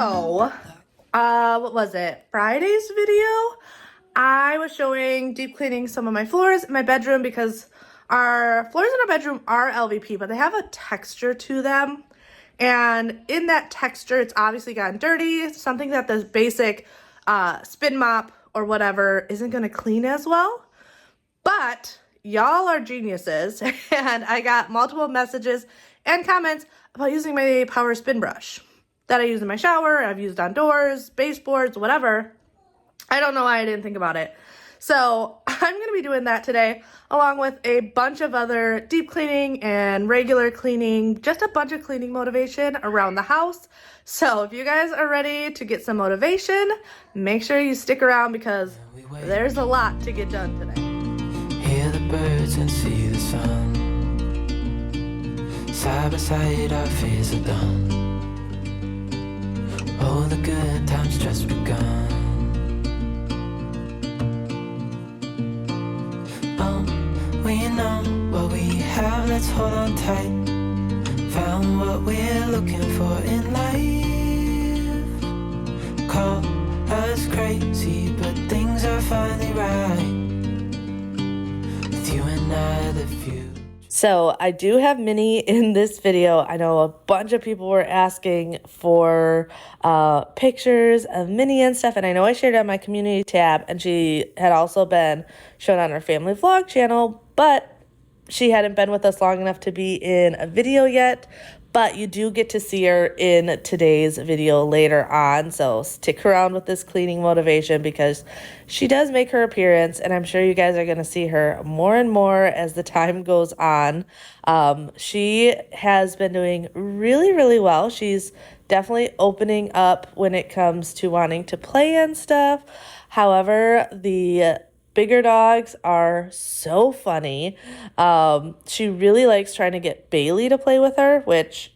So, what was it? Friday's video? I was showing deep cleaning some of my floors in my bedroom because our floors in our bedroom are LVP, but they have a texture to them. And in that texture, it's obviously gotten dirty. It's something that the basic spin mop or whatever isn't going to clean as well. But y'all are geniuses, and I got multiple messages and comments about using my power spin brush that I use in my shower, I've used on doors, baseboards, whatever. I don't know why I didn't think about it. So I'm going to be doing that today, along with a bunch of other deep cleaning and regular cleaning, just a bunch of cleaning motivation around the house. So if you guys are ready to get some motivation, make sure you stick around because there's a lot to get done today. Hear the birds and see the sun. Side by side our fears are done. Oh, the good times just begun. Oh, we know what we have, let's hold on tight. Found what we're looking for in life. Call us crazy, but things are finally right. With you and I, the future. So I do have Minnie in this video. I know a bunch of people were asking for pictures of Minnie and stuff, and I know I shared it on my community tab, and she had also been shown on our family vlog channel, but she hadn't been with us long enough to be in a video yet. But you do get to see her in today's video later on, so stick around with this cleaning motivation because she does make her appearance, and I'm sure you guys are going to see her more and more as the time goes on. She has been doing really, really well. She's definitely opening up when it comes to wanting to play and stuff. However, the bigger dogs are so funny. She really likes trying to get Bailey to play with her, which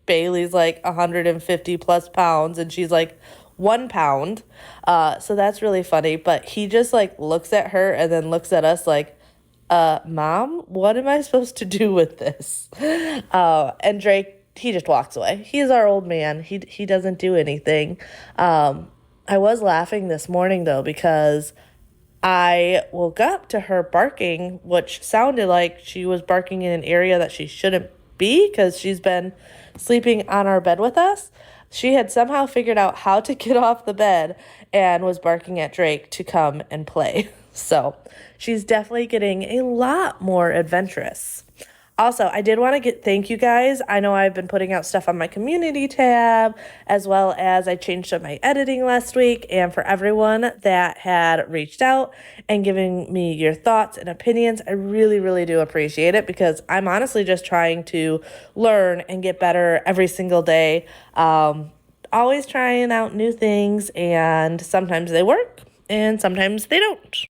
Bailey's like 150 plus pounds and she's like 1 pound. So that's really funny. But he just like looks at her and then looks at us like, Mom, what am I supposed to do with this? And Drake, he just walks away. He's our old man. He doesn't do anything. I was laughing this morning though because I woke up to her barking, which sounded like she was barking in an area that she shouldn't be because she's been sleeping on our bed with us. She had somehow figured out how to get off the bed and was barking at Drake to come and play. So she's definitely getting a lot more adventurous. Also, I did want to thank you guys. I know I've been putting out stuff on my community tab, as well as I changed up my editing last week, and for everyone that had reached out and given me your thoughts and opinions, I really, really do appreciate it because I'm honestly just trying to learn and get better every single day. Always trying out new things, and sometimes they work, and sometimes they don't.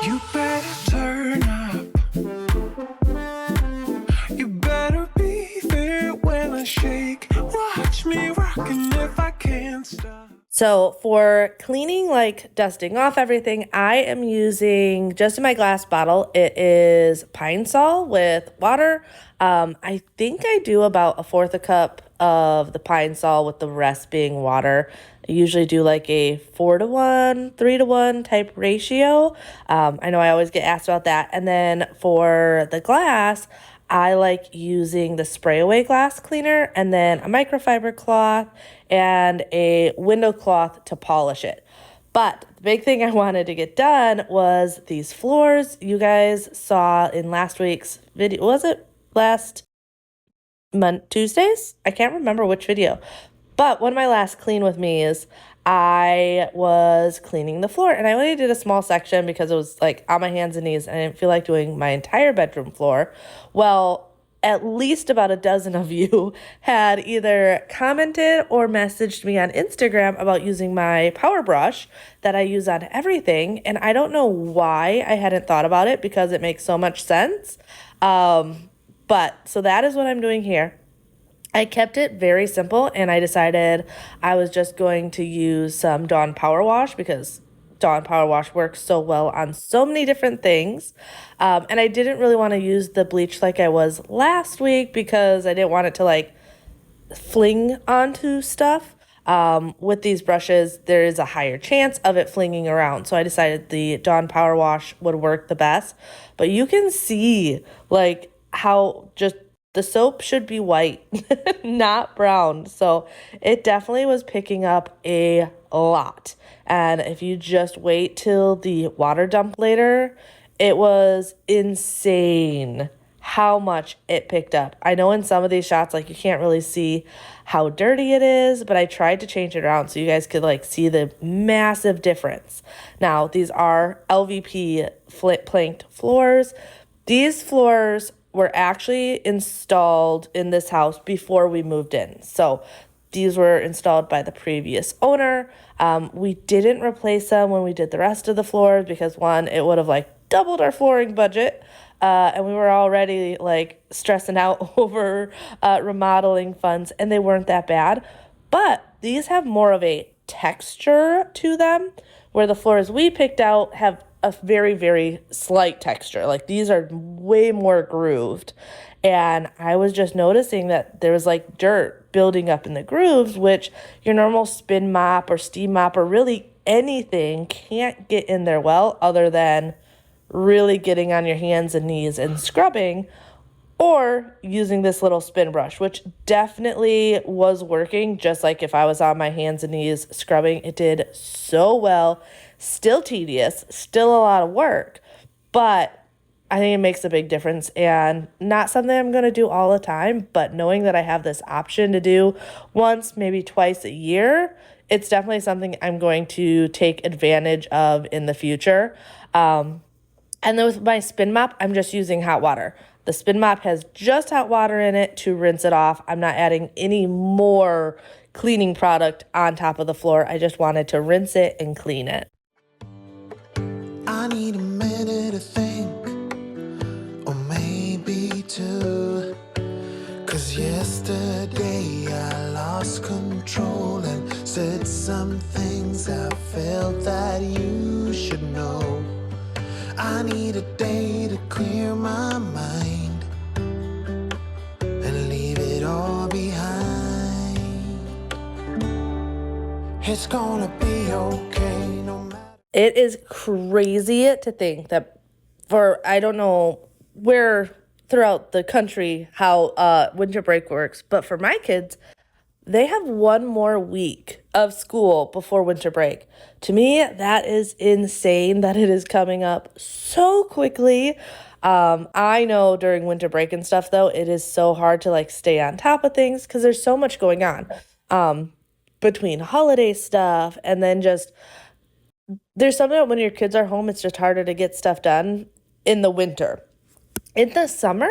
You better turn up. You better be there when I shake. Watch me rockin' if I can't stop. So for cleaning, like dusting off everything, I am using just in my glass bottle. It is Pine Sol with water. I think I do about 1/4 cup of the Pine Sol with the rest being water. I usually do like a 4-to-1, 3-to-1 type ratio. I know I always get asked about that. And then for the glass, I like using the spray away glass cleaner and then a microfiber cloth and a window cloth to polish it. But the big thing I wanted to get done was these floors. You guys saw in last week's video, was it last Tuesdays? I can't remember which video. But one of my last clean with me is I was cleaning the floor and I only did a small section because it was like on my hands and knees and I didn't feel like doing my entire bedroom floor. Well, at least about a dozen of you had either commented or messaged me on Instagram about using my power brush that I use on everything. And I don't know why I hadn't thought about it because it makes so much sense. But so that is what I'm doing here. I kept it very simple and I decided I was just going to use some Dawn Power Wash because Dawn Power Wash works so well on so many different things. And I didn't really want to use the bleach like I was last week because I didn't want it to like fling onto stuff. With these brushes, there is a higher chance of it flinging around. So I decided the Dawn Power Wash would work the best. But you can see like how just the soap should be white, not brown. So it definitely was picking up a lot. And if you just wait till the water dump later, it was insane how much it picked up. I know in some of these shots, like you can't really see how dirty it is, but I tried to change it around so you guys could like see the massive difference. Now, these are LVP planked floors. These floors were actually installed in this house before we moved in. So these were installed by the previous owner. We didn't replace them when we did the rest of the floors because one, it would have like doubled our flooring budget. And we were already like stressing out over remodeling funds and they weren't that bad. But these have more of a texture to them where the floors we picked out have a very, very slight texture. Like these are way more grooved. And I was just noticing that there was like dirt building up in the grooves, which your normal spin mop or steam mop or really anything can't get in there well other than really getting on your hands and knees and scrubbing or using this little spin brush, which definitely was working. Just like if I was on my hands and knees scrubbing, it did so well. Still tedious, still a lot of work, but I think it makes a big difference and not something I'm going to do all the time, but knowing that I have this option to do once, maybe twice a year, it's definitely something I'm going to take advantage of in the future. And then with my spin mop, I'm just using hot water. The spin mop has just hot water in it to rinse it off. I'm not adding any more cleaning product on top of the floor. I just wanted to rinse it and clean it. I need a minute to think, or maybe two. 'Cause yesterday I lost control and said some things I felt that you should know. I need a day to clear my mind and leave it all behind. It's gonna be okay no matter. It is crazy to think that I don't know where throughout the country how winter break works, but for my kids, they have one more week of school before winter break. To me, that is insane that it is coming up so quickly. I know during winter break and stuff, though, it is so hard to like stay on top of things because there's so much going on between holiday stuff and then just there's something that when your kids are home, it's just harder to get stuff done in the winter. In the summer,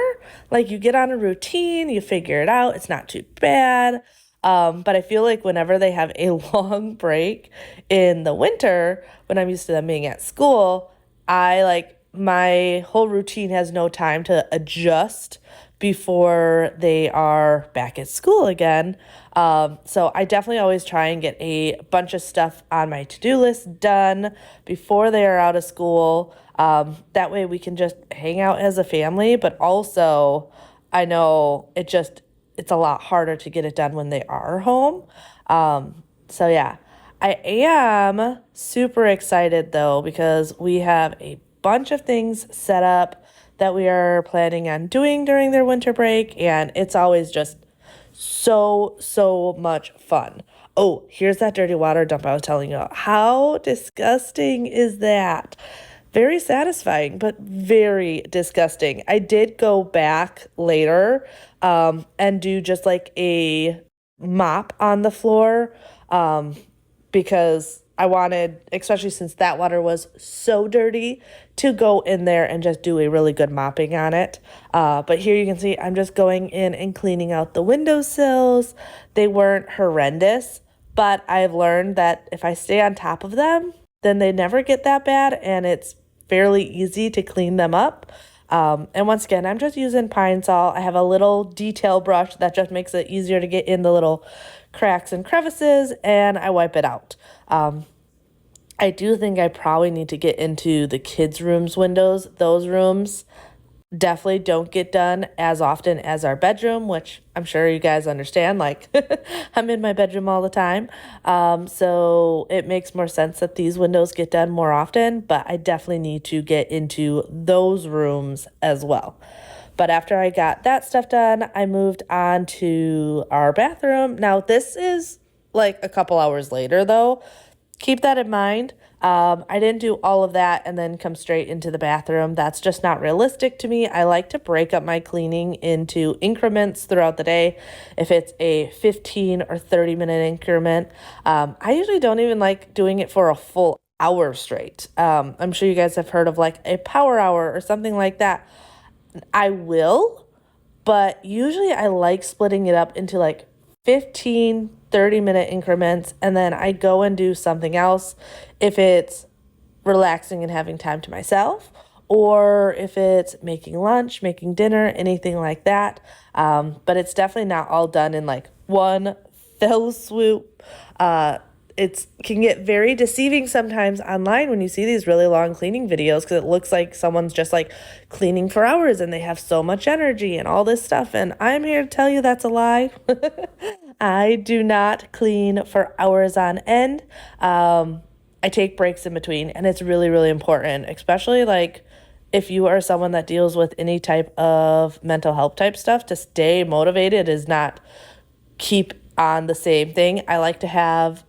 like you get on a routine, you figure it out, it's not too bad. But I feel like whenever they have a long break in the winter, when I'm used to them being at school, my whole routine has no time to adjust before they are back at school again. So I definitely always try and get a bunch of stuff on my to-do list done before they are out of school. That way we can just hang out as a family, but also I know it's a lot harder to get it done when they are home. So yeah, I am super excited though, because we have a bunch of things set up that we are planning on doing during their winter break. And it's always just so much fun. Oh, here's that dirty water dump I was telling you about. How disgusting is that? Very satisfying, but very disgusting. I did go back later and do just like a mop on the floor because I wanted, especially since that water was so dirty, to go in there and just do a really good mopping on it. But here you can see I'm just going in and cleaning out the windowsills. They weren't horrendous, but I've learned that if I stay on top of them, then they never get that bad, and it's fairly easy to clean them up. And once again, I'm just using Pine Sol. I have a little detail brush that just makes it easier to get in the little cracks and crevices, and I wipe it out. I do think I probably need to get into the kids' rooms windows. Those rooms definitely don't get done as often as our bedroom, which I'm sure you guys understand. Like, I'm in my bedroom all the time. So it makes more sense that these windows get done more often, but I definitely need to get into those rooms as well. But after I got that stuff done, I moved on to our bathroom. Now, this is like a couple hours later, though. Keep that in mind. I didn't do all of that and then come straight into the bathroom. That's just not realistic to me. I like to break up my cleaning into increments throughout the day. If it's a 15 or 30-minute increment, I usually don't even like doing it for a full hour straight. I'm sure you guys have heard of like a power hour or something like that. I will, but usually I like splitting it up into like 15, 30-minute increments, and then I go and do something else if it's relaxing and having time to myself, or if it's making lunch, making dinner, anything like that. But it's definitely not all done in like one fell swoop. It can get very deceiving sometimes online when you see these really long cleaning videos, because it looks like someone's just like cleaning for hours and they have so much energy and all this stuff. And I'm here to tell you that's a lie. I do not clean for hours on end. I take breaks in between, and it's really, really important, especially like if you are someone that deals with any type of mental health type stuff. To stay motivated is not keep on the same thing. I like to have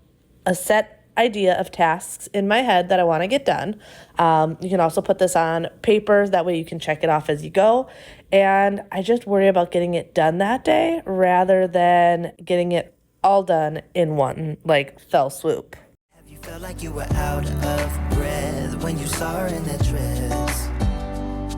a set idea of tasks in my head that I want to get done. You can also put this on paper. That way you can check it off as you go. And I just worry about getting it done that day rather than getting it all done in one, like, fell swoop. Have you felt like you were out of breath when you saw her in that dress?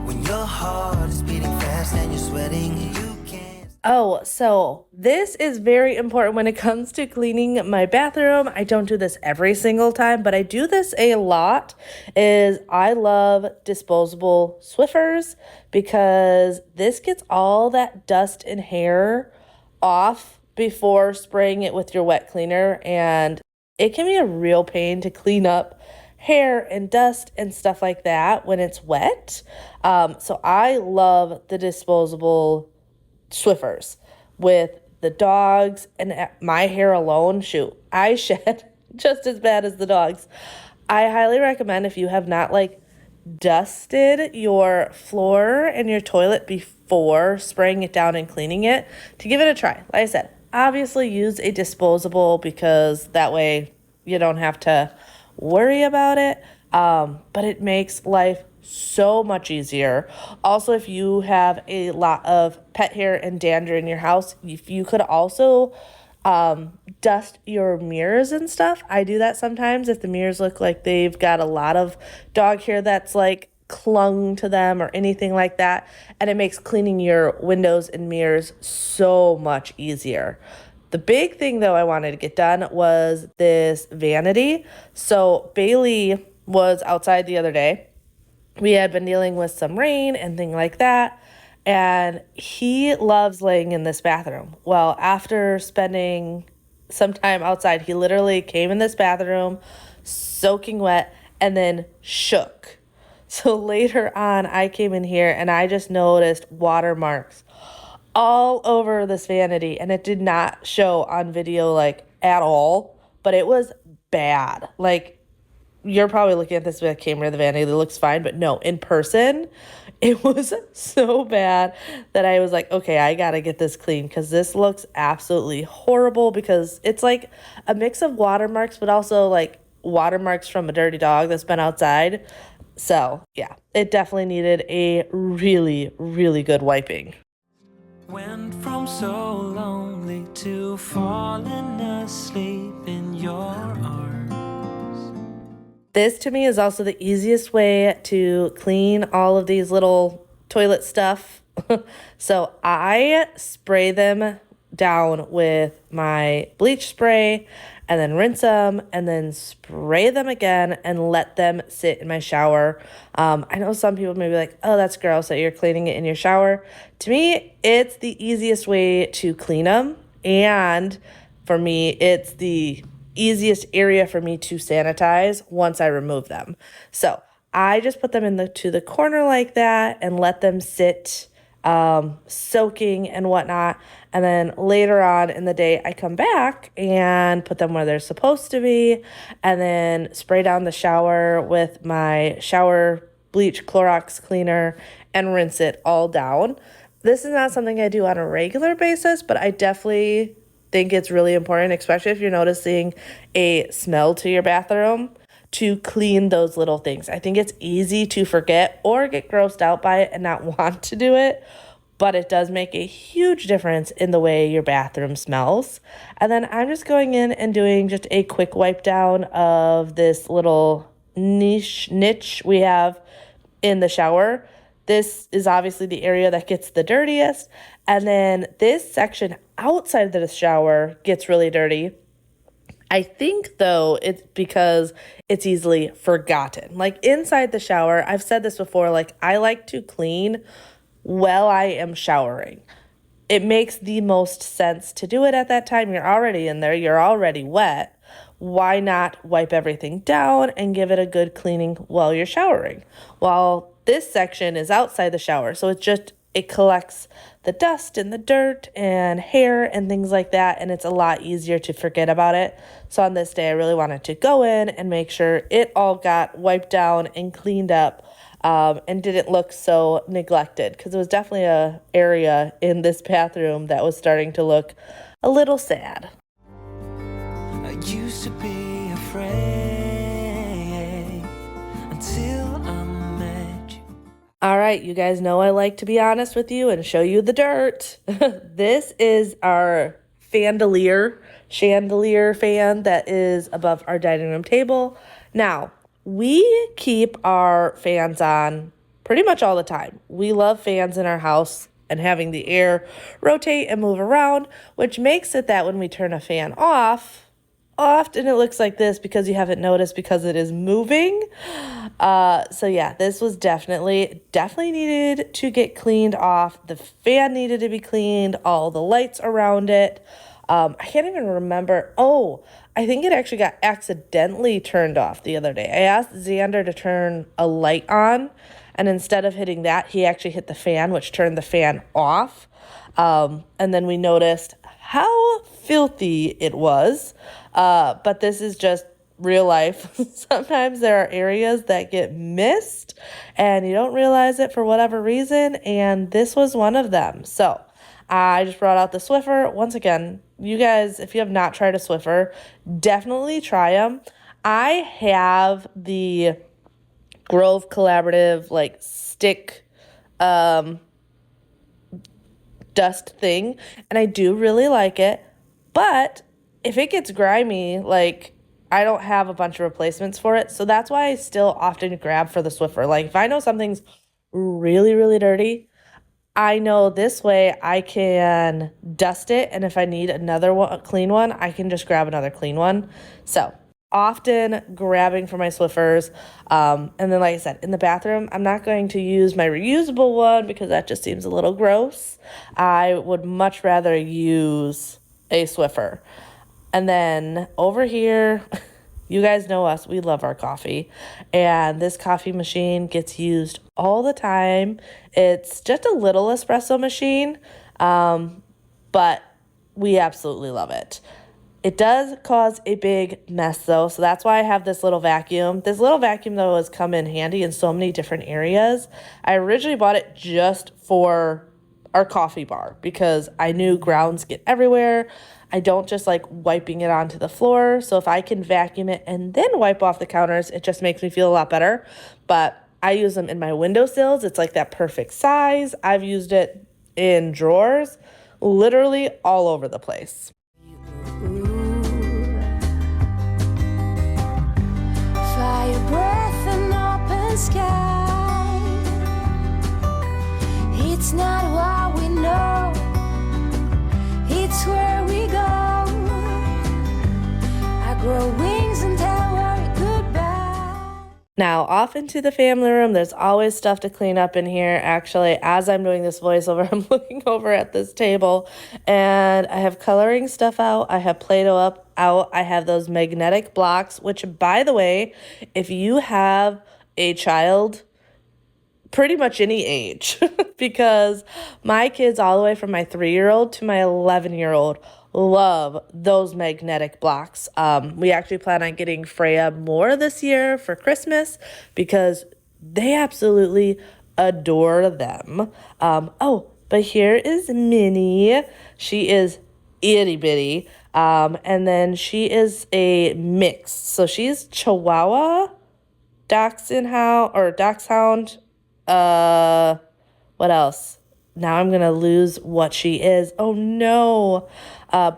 When your heart is beating fast and you're sweating, you can't. Oh, so this is very important when it comes to cleaning my bathroom. I don't do this every single time, but I do this a lot. I love disposable Swiffers, because this gets all that dust and hair off before spraying it with your wet cleaner, and it can be a real pain to clean up hair and dust and stuff like that when it's wet. So I love the disposable Swiffers with the dogs and my hair alone. Shoot, I shed just as bad as the dogs. I highly recommend, if you have not like dusted your floor and your toilet before spraying it down and cleaning it, to give it a try. Like I said, obviously use a disposable, because that way you don't have to worry about it. But it makes life so much easier. Also, if you have a lot of pet hair and dander in your house, if you could also dust your mirrors and stuff. I do that sometimes if the mirrors look like they've got a lot of dog hair that's like clung to them or anything like that, and it makes cleaning your windows and mirrors so much easier. The big thing, though, I wanted to get done was this vanity. So Bailey was outside the other day. We had been dealing with some rain and things like that, and he loves laying in this bathroom. Well, after spending some time outside, he literally came in this bathroom soaking wet and then shook. So later on, I came in here and I just noticed watermarks all over this vanity, and it did not show on video like at all, but it was bad. Like, you're probably looking at this with a camera, the vanity that looks fine, but no, in person, it was so bad that I was like, okay, I gotta get this clean, because this looks absolutely horrible, because it's like a mix of watermarks, but also like watermarks from a dirty dog that's been outside. So yeah, it definitely needed a really, really good wiping. Went from so lonely to falling asleep in your arms. This to me is also the easiest way to clean all of these little toilet stuff. So I spray them down with my bleach spray and then rinse them and then spray them again and let them sit in my shower. I know some people may be like, oh, that's gross that you're cleaning it in your shower. To me, it's the easiest way to clean them. And for me, it's the easiest area for me to sanitize once I remove them. So I just put them to the corner like that and let them sit soaking and whatnot. And then later on in the day, I come back and put them where they're supposed to be and then spray down the shower with my shower bleach Clorox cleaner and rinse it all down. This is not something I do on a regular basis, but I definitely think it's really important, especially if you're noticing a smell to your bathroom, to clean those little things. I think it's easy to forget or get grossed out by it and not want to do it, but it does make a huge difference in the way your bathroom smells. And then I'm just going in and doing just a quick wipe down of this little niche we have in the shower. This is obviously the area that gets the dirtiest. And then this section outside of the shower gets really dirty. I think, though, it's because it's easily forgotten. Like inside the shower, I've said this before, like I like to clean while I am showering. It makes the most sense to do it at that time. You're already in there. You're already wet. Why not wipe everything down and give it a good cleaning while you're showering? While this section is outside the shower, so it collects the dust and the dirt and hair and things like that, and it's a lot easier to forget about it. So on this day, I really wanted to go in and make sure it all got wiped down and cleaned up and didn't look so neglected, because it was definitely an area in this bathroom that was starting to look a little sad. I used to be afraid until I met you. All right, you guys know I like to be honest with you and show you the dirt. This is our chandelier fan that is above our dining room table. Now, we keep our fans on pretty much all the time. We love fans in our house and having the air rotate and move around, which makes it that when we turn a fan off, often it looks like this because you haven't noticed because it is moving. So yeah, this was definitely needed to get cleaned off. The fan needed to be cleaned, all the lights around it. I can't even remember. Oh, I think it actually got accidentally turned off the other day. I asked Xander to turn a light on, and instead of hitting that, he actually hit the fan, which turned the fan off. And then we noticed how filthy it was. But this is just real life. Sometimes there are areas that get missed and you don't realize it for whatever reason, and this was one of them. So I just brought out the Swiffer. Once again, you guys, if you have not tried a Swiffer, definitely try them. I have the Grove Collaborative like stick dust thing, and I do really like it. But if it gets grimy, like I don't have a bunch of replacements for it. So that's why I still often grab for the Swiffer. Like if I know something's really, really dirty, I know this way I can dust it. And if I need another one, a clean one, I can just grab another clean one. So often grabbing for my Swiffers. And then, like I said, in the bathroom, I'm not going to use my reusable one because that just seems a little gross. I would much rather use a Swiffer. And then over here, you guys know us, we love our coffee. And this coffee machine gets used all the time. It's just a little espresso machine, but we absolutely love it. It does cause a big mess though, so that's why I have this little vacuum. This little vacuum though has come in handy in so many different areas. I originally bought it just for our coffee bar because I knew grounds get everywhere. I don't just like wiping it onto the floor. So if I can vacuum it and then wipe off the counters, it just makes me feel a lot better. But I use them in my windowsills. It's like that perfect size. I've used it in drawers, literally all over the place. Fire Now, off into the family room, there's always stuff to clean up in here. Actually, as I'm doing this voiceover, I'm looking over at this table and I have coloring stuff out. I have Play-Doh out. I have those magnetic blocks, which, by the way, if you have a child pretty much any age because my kids, all the way from my 3-year-old to my 11-year-old, love those magnetic blocks. We actually plan on getting Freya more this year for Christmas because they absolutely adore them. Oh, but here is Minnie. She is itty bitty. And then she is a mix. So she's Chihuahua, Dachshund. What else? Now I'm gonna lose what she is. Oh no.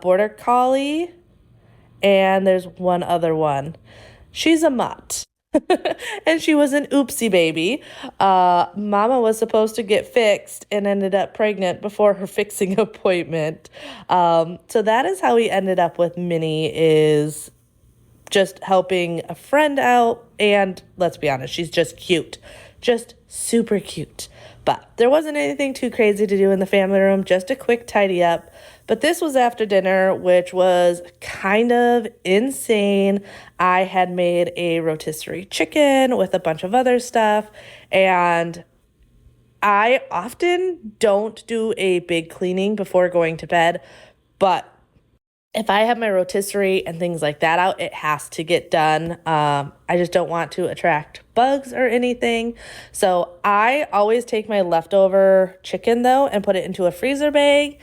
Border Collie, and there's one other one. She's a mutt. And she was an oopsie baby. Mama was supposed to get fixed and ended up pregnant before her fixing appointment. So that is how we ended up with Minnie, is just helping a friend out, and let's be honest, she's just cute. Just super cute. But there wasn't anything too crazy to do in the family room, just a quick tidy up. But this was after dinner, which was kind of insane. I had made a rotisserie chicken with a bunch of other stuff, and I often don't do a big cleaning before going to bed, but if I have my rotisserie and things like that out, it has to get done. I just don't want to attract bugs or anything. So I always take my leftover chicken, though, and put it into a freezer bag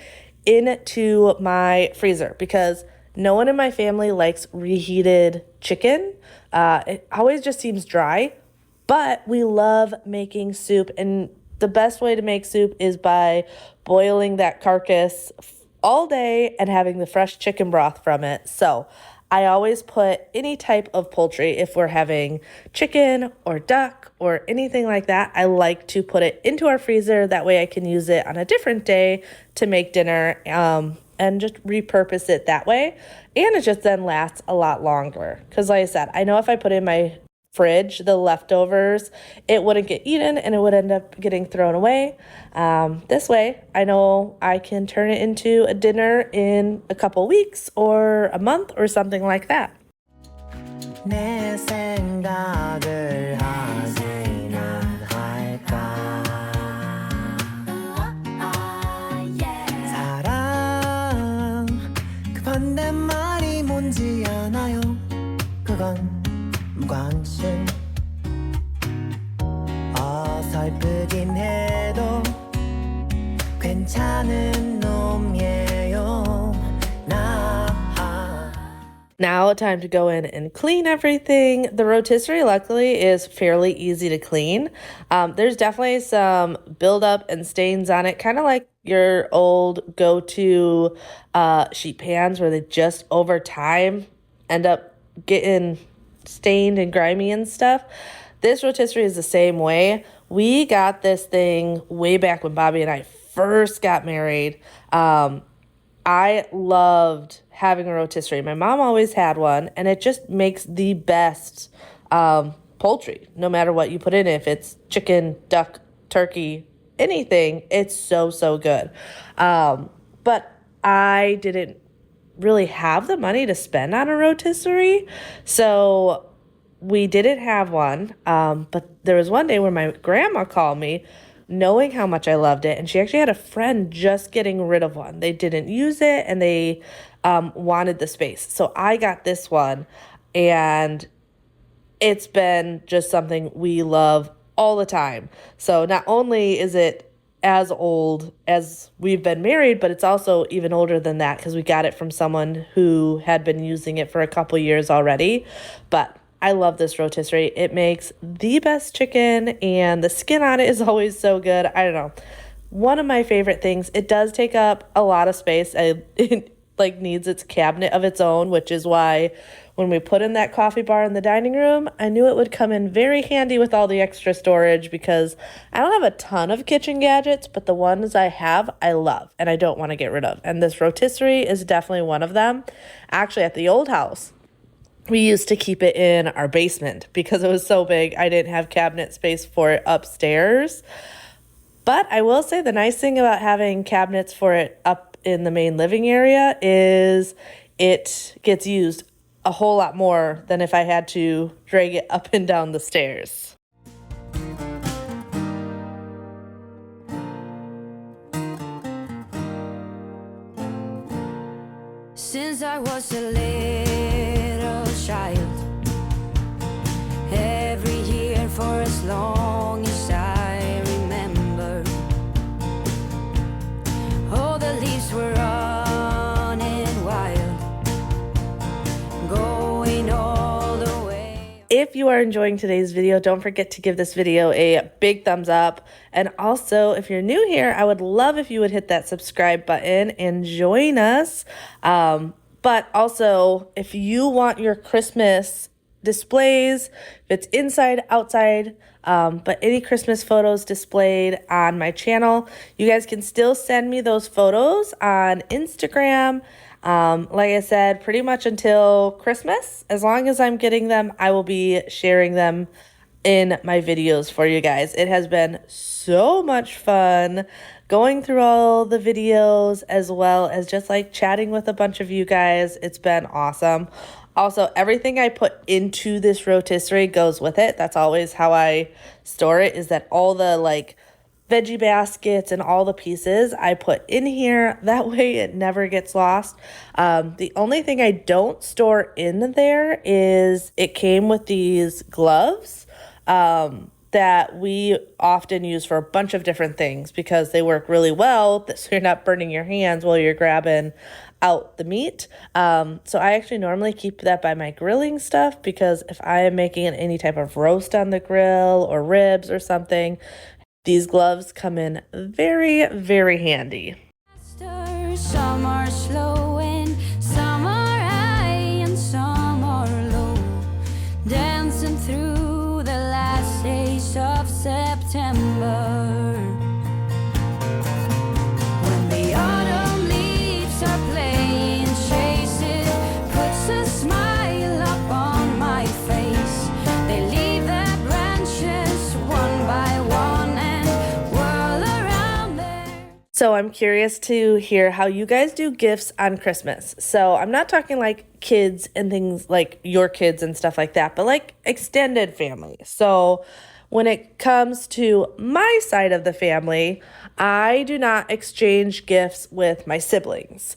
into my freezer because no one in my family likes reheated chicken. It always just seems dry, but we love making soup. And the best way to make soup is by boiling that carcass all day and having the fresh chicken broth from it. So I always put any type of poultry, if we're having chicken or duck or anything like that, I like to put it into our freezer. That way I can use it on a different day to make dinner and just repurpose it that way. And it just then lasts a lot longer. Because like I said, I know if I put in my fridge the leftovers, it wouldn't get eaten and it would end up getting thrown away. This way, I know I can turn it into a dinner in a couple weeks or a month or something like that. 내 생각을 하지나 할까 사랑 그 반대말이 뭔지 아나요 그건 무관심 어설프긴 해도 괜찮은 놈이에요 나 Now, time to go in and clean everything. The rotisserie, luckily, is fairly easy to clean. There's definitely some buildup and stains on it, kind of like your old go-to sheet pans where they just over time end up getting stained and grimy and stuff. This rotisserie is the same way. We got this thing way back when Bobby and I first got married. I loved having a rotisserie. My mom always had one, and it just makes the best poultry, no matter what you put in it. If it's chicken, duck, turkey, anything, it's so, so good. But I didn't really have the money to spend on a rotisserie, so we didn't have one. But there was one day where my grandma called me, knowing how much I loved it, and she actually had a friend just getting rid of one. They didn't use it, and they wanted the space. So I got this one, and it's been just something we love all the time. So not only is it as old as we've been married, but it's also even older than that because we got it from someone who had been using it for a couple years already. But I love this rotisserie. It makes the best chicken, and the skin on it is always so good. I don't know. One of my favorite things. It does take up a lot of space. It like needs its cabinet of its own, which is why when we put in that coffee bar in the dining room, I knew it would come in very handy with all the extra storage because I don't have a ton of kitchen gadgets, but the ones I have, I love and I don't want to get rid of. And this rotisserie is definitely one of them. Actually, at the old house, we used to keep it in our basement because it was so big. I didn't have cabinet space for it upstairs. But I will say the nice thing about having cabinets for it up in the main living area is it gets used a whole lot more than if I had to drag it up and down the stairs. Since I was a little child, every year for as long as I remember, all the leaves were running wild, going all the way. If you are enjoying today's video, don't forget to give this video a big thumbs up. And also, if you're new here, I would love if you would hit that subscribe button and join us. But also, if you want your Christmas displays, if it's inside, outside, but any Christmas photos displayed on my channel, you guys can still send me those photos on Instagram. Like I said, pretty much until Christmas. As long as I'm getting them, I will be sharing them in my videos for you guys. It has been so much fun going through all the videos as well as just like chatting with a bunch of you guys. It's been awesome. Also, everything I put into this rotisserie goes with it. That's always how I store it, is that all the like veggie baskets and all the pieces I put in here. That way it never gets lost. The only thing I don't store in there is it came with these gloves that we often use for a bunch of different things because they work really well so you're not burning your hands while you're grabbing out the meat. So I actually normally keep that by my grilling stuff because if I am making any type of roast on the grill or ribs or something, these gloves come in very, very handy. Some are slow and some are high and some are low, dancing through the last days of September. When the autumn leaves are playing chases, puts a smile up on my face. They leave their branches one by one and whirl around there. So I'm curious to hear how you guys do gifts on Christmas. So I'm not talking like kids and things like your kids and stuff like that, but like extended family. So when it comes to my side of the family, I do not exchange gifts with my siblings.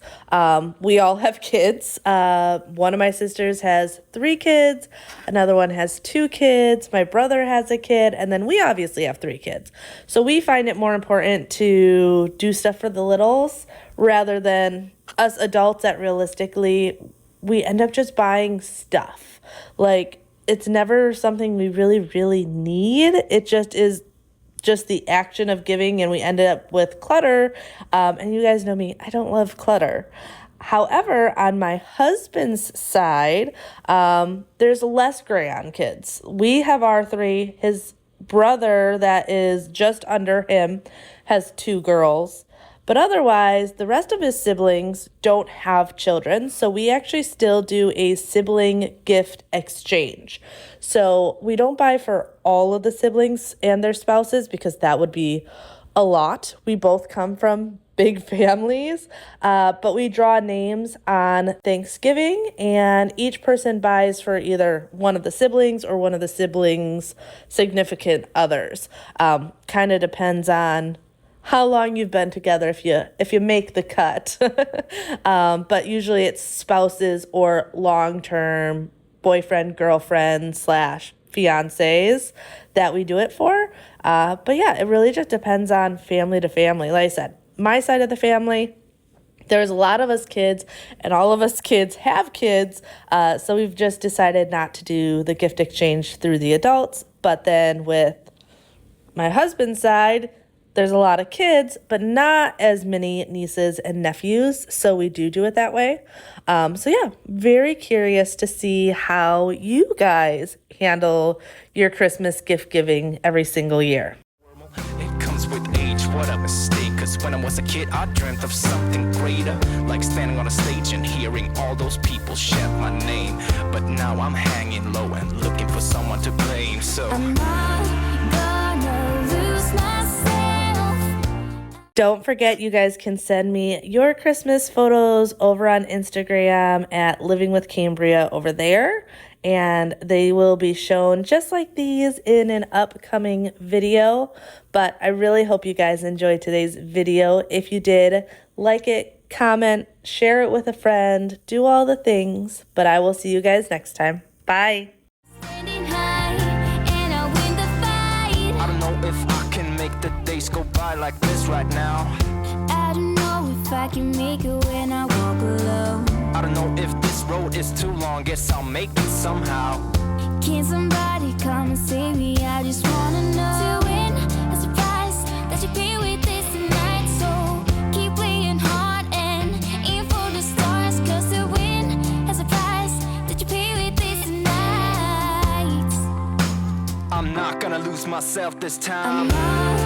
We all have kids. One of my sisters has 3 kids. Another one has 2 kids. My brother has a kid. And then we obviously have 3 kids. So we find it more important to do stuff for the littles rather than us adults that realistically, we end up just buying stuff. Like, it's never something we really, really need. It just is just the action of giving, and we end up with clutter. And you guys know me, I don't love clutter. However, on my husband's side, there's less gray on kids. We have our 3. His brother that is just under him has 2 girls. But otherwise, the rest of his siblings don't have children, so we actually still do a sibling gift exchange. So we don't buy for all of the siblings and their spouses because that would be a lot. We both come from big families, but we draw names on Thanksgiving, and each person buys for either one of the siblings or one of the siblings' significant others. Kind of depends on how long you've been together if you make the cut. But usually it's spouses or long-term boyfriend, girlfriend / fiancés that we do it for. But yeah, it really just depends on family to family. Like I said, my side of the family, there's a lot of us kids, and all of us kids have kids. So we've just decided not to do the gift exchange through the adults. But then with my husband's side, there's a lot of kids, but not as many nieces and nephews, so we do it that way. So yeah, very curious to see how you guys handle your Christmas gift giving every single year. It comes with age, what a mistake. Cause when I was a kid, I dreamt of something greater, like standing on a stage and hearing all those people shout my name. But now I'm hanging low and looking for someone to blame. So I'm not gonna lose myself. Don't forget, you guys can send me your Christmas photos over on Instagram at Living with Cambria over there. And they will be shown just like these in an upcoming video. But I really hope you guys enjoyed today's video. If you did, like it, comment, share it with a friend, do all the things. But I will see you guys next time. Bye. Standing high, and I win the fight. I don't know if I can make the days go by like this right now. I don't know if I can make it when I walk alone. I don't know if this road is too long, guess I'll make it somehow. Can somebody come and save me? I just wanna know. To win a surprise that you pay with this tonight. So keep playing hard and aim for the stars. Cause to win a surprise that you pay with this tonight. I'm not gonna lose myself this I'm time. not